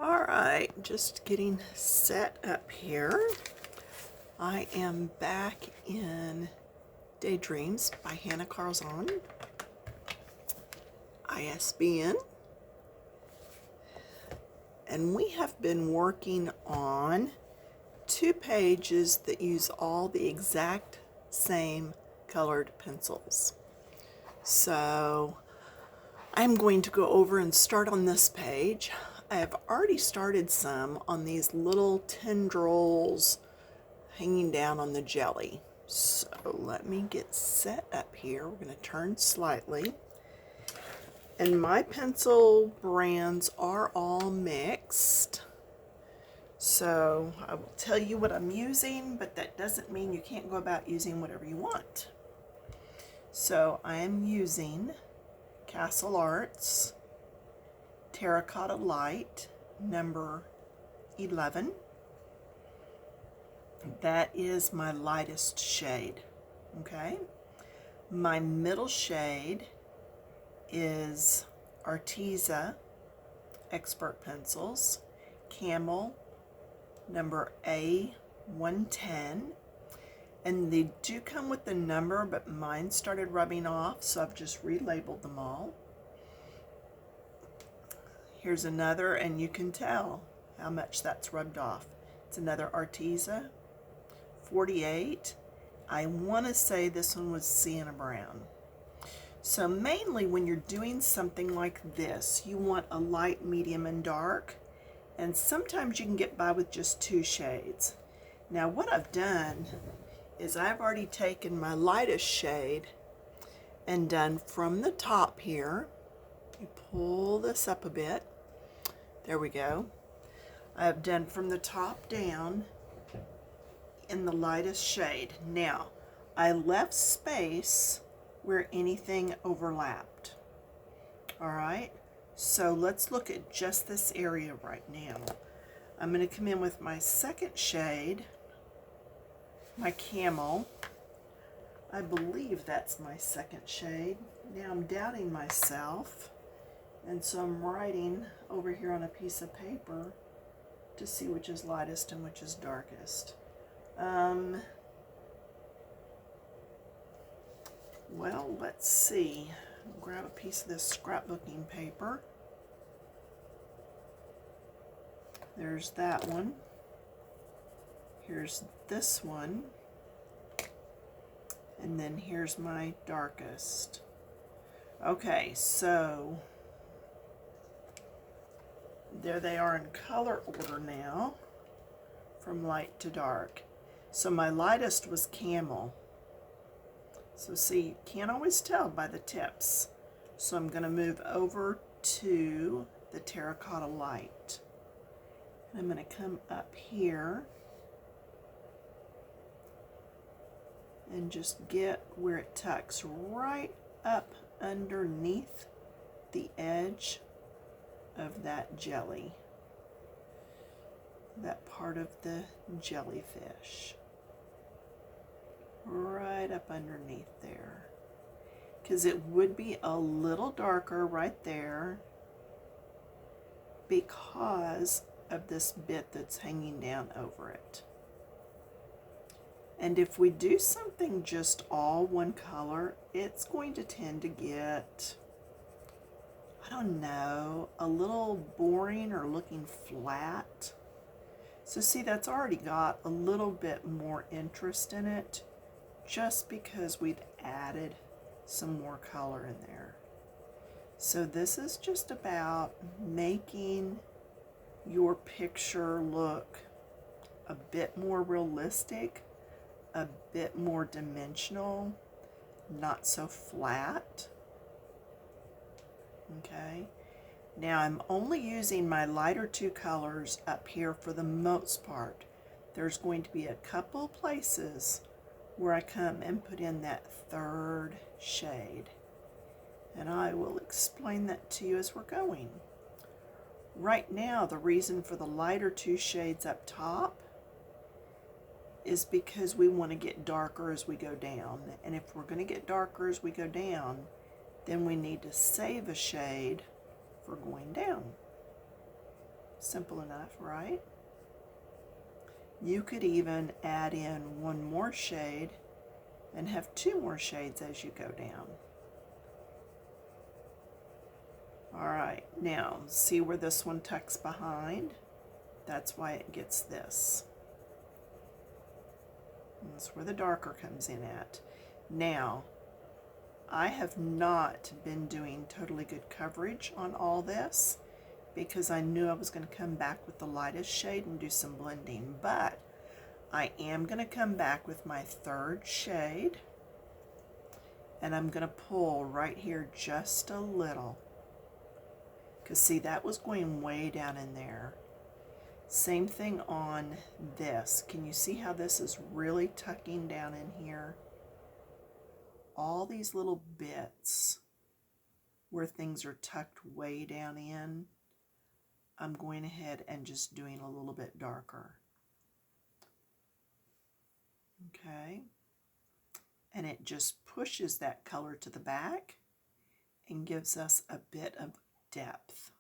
All right, just getting set up here. I am back in Daydreams by Hanna Karlzon, ISBN. And we have been working on 2 pages that use all the exact same colored pencils. So I'm going to go over and start on this page. I have already started some on these little tendrils hanging down on the jelly. So let me get set up here. We're going to turn slightly. And my pencil brands are all mixed. So I will tell you what I'm using, but that doesn't mean you can't go about using whatever you want. So I am using Castle Arts Terracotta Light number 11. That is my lightest shade. Okay. My middle shade is Arteza Expert Pencils Camel number A110, and they do come with the number, but mine started rubbing off, so I've just relabeled them all. Here's another, and you can tell how much that's rubbed off. It's another Arteza 48. I want to say this one was Sienna Brown. So mainly when you're doing something like this, you want a light, medium, and dark. And sometimes you can get by with just 2 shades. Now what I've done is I've already taken my lightest shade and done from the top here. You pull this up a bit. There we go. I have done from the top down in the lightest shade. Now I left space where anything overlapped. All right. So let's look at just this area right now. I'm going to come in with my second shade, my Camel. I believe that's my second shade. Now I'm doubting myself, and so I'm writing over here on a piece of paper to see which is lightest and which is darkest. Well, let's see. Grab a piece of this scrapbooking paper. There's that one. Here's this one. And then here's my darkest. Okay, so there they are in color order now, from light to dark. So my lightest was Camel. So see, you can't always tell by the tips. So I'm going to move over to the Terracotta Light. And I'm going to come up here and just get where it tucks right up underneath the edge of that jelly. That part of the jellyfish. Right up underneath there, because it would be a little darker right there because of this bit that's hanging down over it. And if we do something just all one color, it's going to tend to get, I don't know, a little boring or looking flat. So see, that's already got a little bit more interest in it, just because we've added some more color in there. So this is just about making your picture look a bit more realistic, a bit more dimensional, not so flat. Okay, now I'm only using my lighter 2 colors up here for the most part. There's going to be a couple places where I come and put in that 3rd shade, and I will explain that to you as we're going. Right now, the reason for the lighter 2 shades up top is because we want to get darker as we go down, and if we're going to get darker as we go down, then we need to save a shade for going down. Simple enough, right? You could even add in one more shade and have two more shades as you go down. All right, now see where this one tucks behind? That's why it gets this. And that's where the darker comes in at. Now, I have not been doing totally good coverage on all this because I knew I was going to come back with the lightest shade and do some blending, but I am going to come back with my third shade, and I'm going to pull right here just a little, because see, that was going way down in there. Same thing on this. Can you see how this is really tucking down in here? All these little bits where things are tucked way down in, I'm going ahead and just doing a little bit darker. Okay, and it just pushes that color to the back and gives us a bit of depth.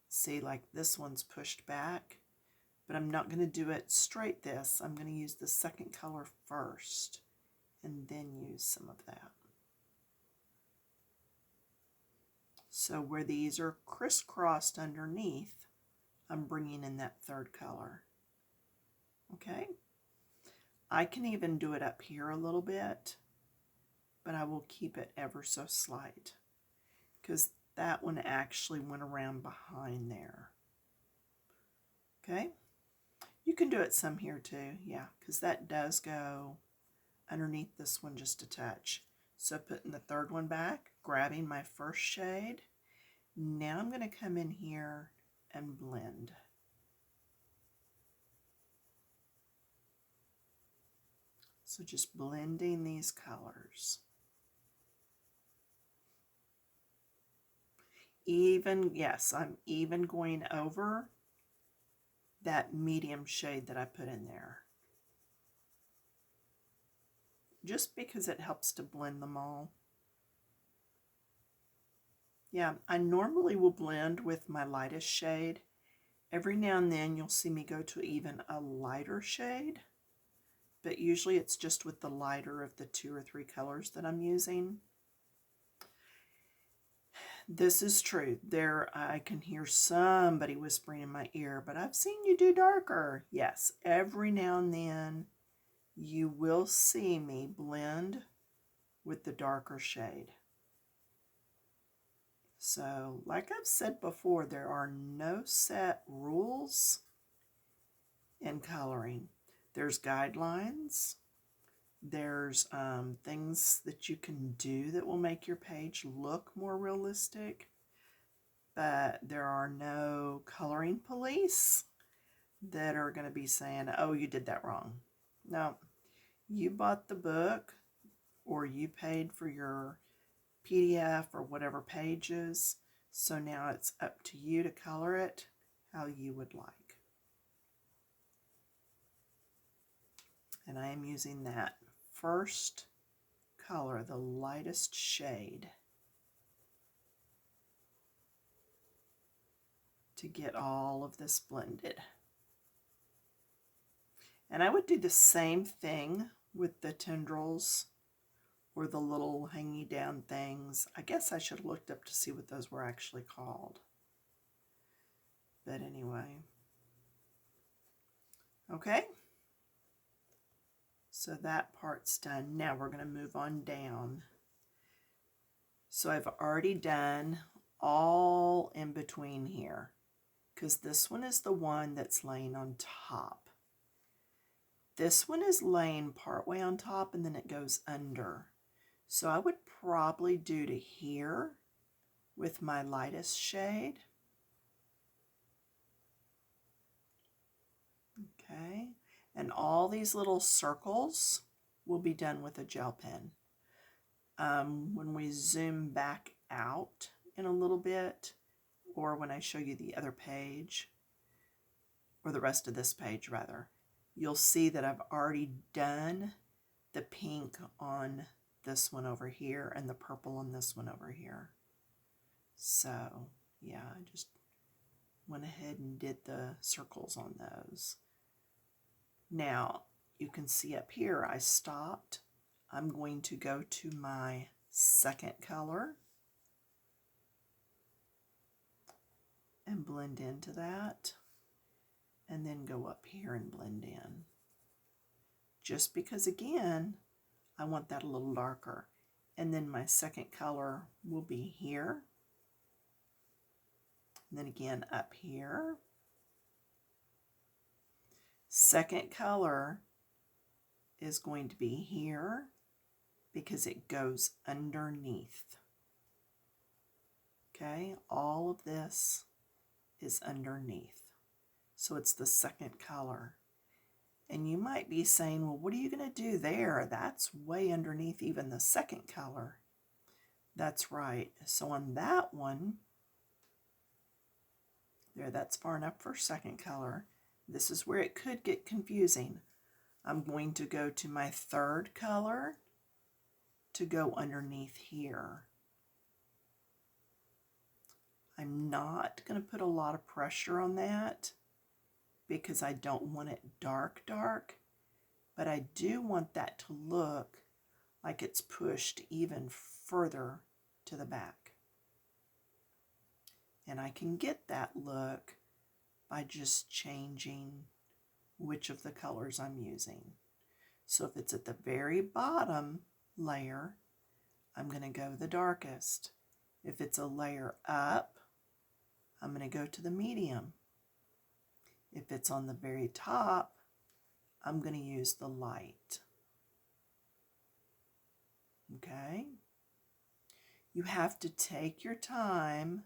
See, like this one's pushed back, but I'm not going to do it straight this. I'm going to use the second color first and then use some of that. So where these are crisscrossed underneath, I'm bringing in that third color. Okay? I can even do it up here a little bit, but I will keep it ever so slight because that one actually went around behind there. Okay? You can do it some here too, yeah, because that does go underneath this one just a touch. So putting the third one back, grabbing my first shade. Now I'm going to come in here and blend. So just blending these colors. Even, yes, I'm even going over that medium shade that I put in there. Just because it helps to blend them all. Yeah, I normally will blend with my lightest shade. Every now and then you'll see me go to even a lighter shade, but usually it's just with the lighter of the 2 or 3 colors that I'm using. This is true. There, I can hear somebody whispering in my ear, but I've seen you do darker. Yes, every now and then you will see me blend with the darker shade. So, like I've said before, there are no set rules in coloring. There's guidelines. There's things that you can do that will make your page look more realistic. But there are no coloring police that are going to be saying, oh, you did that wrong. No, you bought the book or you paid for your PDF or whatever pages, so now it's up to you to color it how you would like. And I am using that first color, the lightest shade, to get all of this blended. And I would do the same thing with the tendrils or the little hangy down things. I guess I should have looked up to see what those were actually called. But anyway. Okay. So that part's done. Now we're going to move on down. So I've already done all in between here, because this one is the one that's laying on top. This one is laying partway on top and then it goes under. So I would probably do to here with my lightest shade. Okay, and all these little circles will be done with a gel pen. When we zoom back out in a little bit, or when I show you the other page, or the rest of this page rather, you'll see that I've already done the pink on this one over here and the purple on this one over here. So yeah, just went ahead and did the circles on those. Now, you can see up here I stopped. I'm going to go to my second color and blend into that, and then go up here and blend in. Just because, again, I want that a little darker. And then my second color will be here. And then again up here. Second color is going to be here because it goes underneath. Okay, all of this is underneath. So it's the second color. And you might be saying, well, what are you going to do there? That's way underneath even the second color. That's right. So on that one, there, that's far enough for second color. This is where it could get confusing. I'm going to go to my third color to go underneath here. I'm not going to put a lot of pressure on that because I don't want it dark, but I do want that to look like it's pushed even further to the back. And I can get that look by just changing which of the colors I'm using. So if it's at the very bottom layer, I'm going to go the darkest. If it's a layer up, I'm going to go to the medium. If it's on the very top, I'm going to use the light. Okay? You have to take your time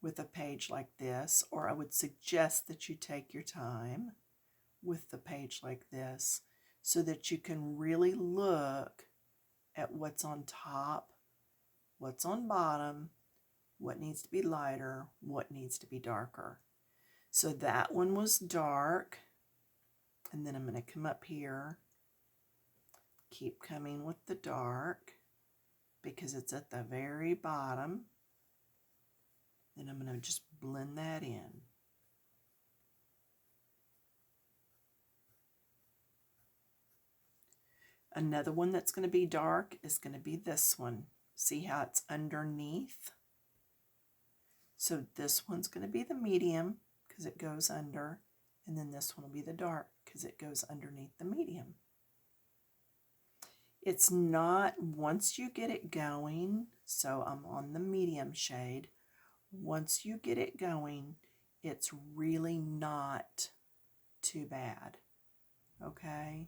with a page like this, or I would suggest that you take your time with the page like this so that you can really look at what's on top, what's on bottom, what needs to be lighter, what needs to be darker. So that one was dark, and then I'm going to come up here, keep coming with the dark because it's at the very bottom, and I'm going to just blend that in. Another one that's going to be dark is going to be this one. See how it's underneath? So this one's going to be the medium because it goes under, and then this one will be the dark because it goes underneath the medium. It's not, once you get it going, so I'm on the medium shade, once you get it going, it's really not too bad, okay?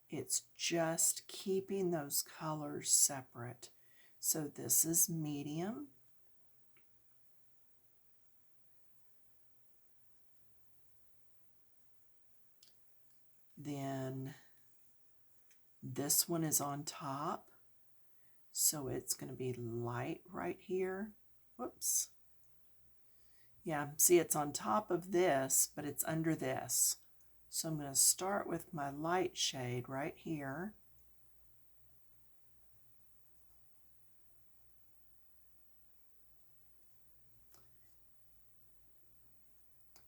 It's just keeping those colors separate. So this is medium. Then this one is on top, so it's going to be light right here. Whoops. Yeah, see, it's on top of this, but it's under this. So I'm going to start with my light shade right here.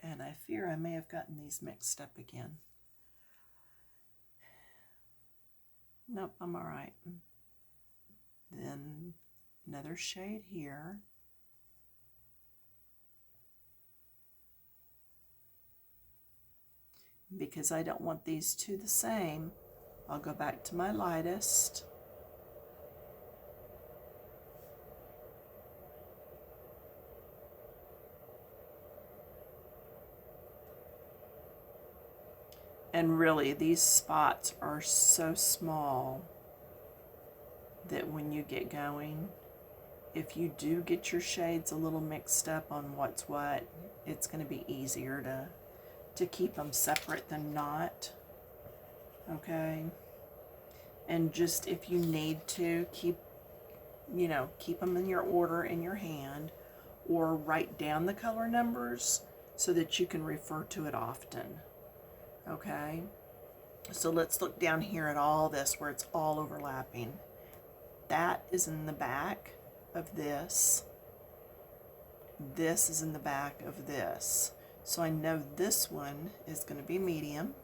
And I fear I may have gotten these mixed up again. Nope, I'm all right. Then another shade here. Because I don't want these two the same, I'll go back to my lightest. And really, these spots are so small that when you get going, if you do get your shades a little mixed up on what's what, it's going to be easier to keep them separate than not. Okay? And just if you need to, keep them in your order in your hand, or write down the color numbers so that you can refer to it often. Okay? So let's look down here at all this where it's all overlapping. That is in the back of this. This is in the back of this. So I know this one is going to be medium.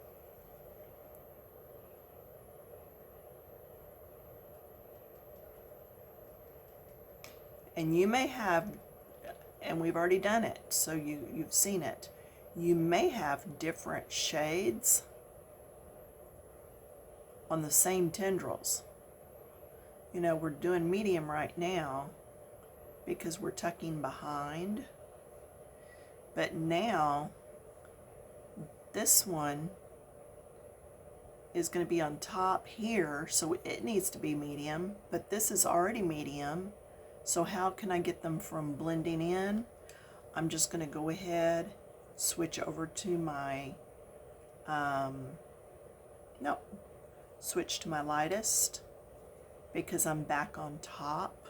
And you may have, and we've already done it, so you've seen it. You may have different shades on the same tendrils. You know, we're doing medium right now because we're tucking behind. But now, this one is going to be on top here, so it needs to be medium, but this is already medium. So how can I get them from blending in? I'm just going to go ahead, switch over to my, switch to my lightest because I'm back on top.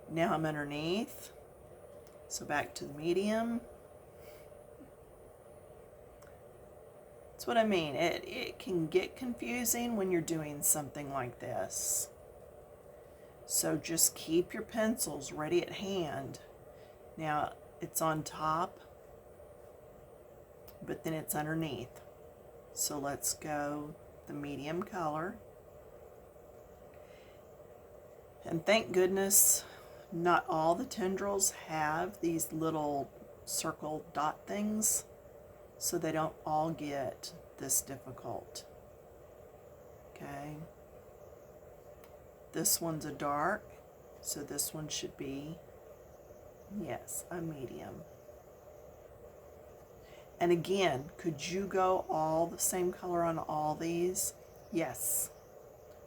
Now I'm underneath, so back to the medium. That's what I mean. It can get confusing when you're doing something like this. So just keep your pencils ready at hand. Now it's on top, but then it's underneath. So let's go the medium color. And thank goodness not all the tendrils have these little circle dot things, so they don't all get this difficult. Okay. This one's a dark, so this one should be, yes, a medium. And again, could you go all the same color on all these? Yes,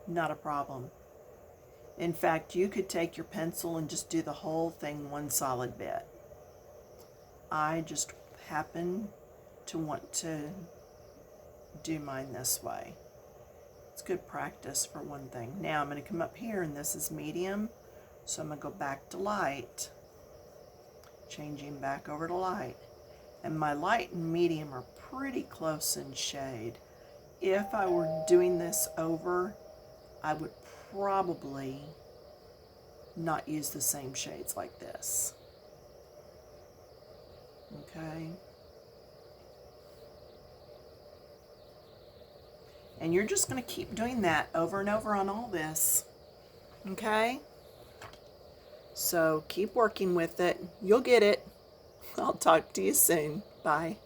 not a problem. In fact, you could take your pencil and just do the whole thing one solid bit. I just happen to want to do mine this way. It's good practice for one thing. Now I'm going to come up here, and this is medium, so I'm going to go back to light, changing back over to light. And my light and medium are pretty close in shade. If I were doing this over, I would probably not use the same shades like this. Okay. And you're just going to keep doing that over and over on all this. Okay? So keep working with it. You'll get it. I'll talk to you soon. Bye.